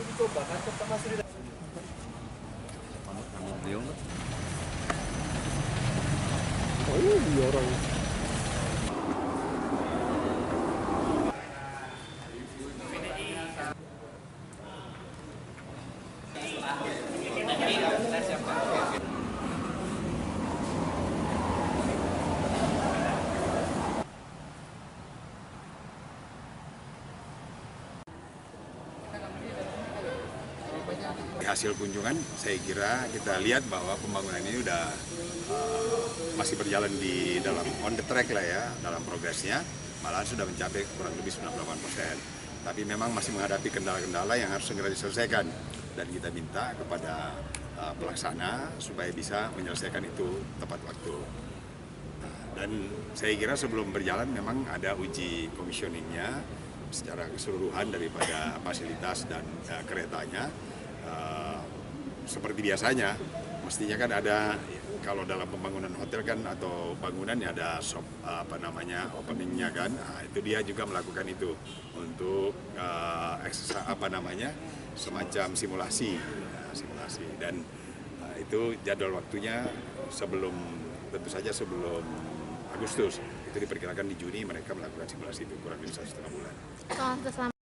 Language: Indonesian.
dicoba kan pertama sudah. Oh iya orang. Hasil kunjungan saya kira kita lihat bahwa pembangunan ini udah masih berjalan di dalam on the track lah ya, dalam progresnya, malahan sudah mencapai kurang lebih 98%. Tapi memang masih menghadapi kendala-kendala yang harus segera diselesaikan, dan kita minta kepada pelaksana supaya bisa menyelesaikan itu tepat waktu. Dan saya kira sebelum berjalan memang ada uji commissioningnya secara keseluruhan daripada fasilitas dan keretanya. Seperti biasanya, mestinya kan ada, kalau dalam pembangunan hotel kan atau bangunan ya ada openingnya kan, nah, itu dia juga melakukan itu untuk semacam simulasi, dan itu jadwal waktunya tentu saja sebelum Agustus, itu diperkirakan di Juni mereka melakukan simulasi itu kurang lebih 1,5 bulan.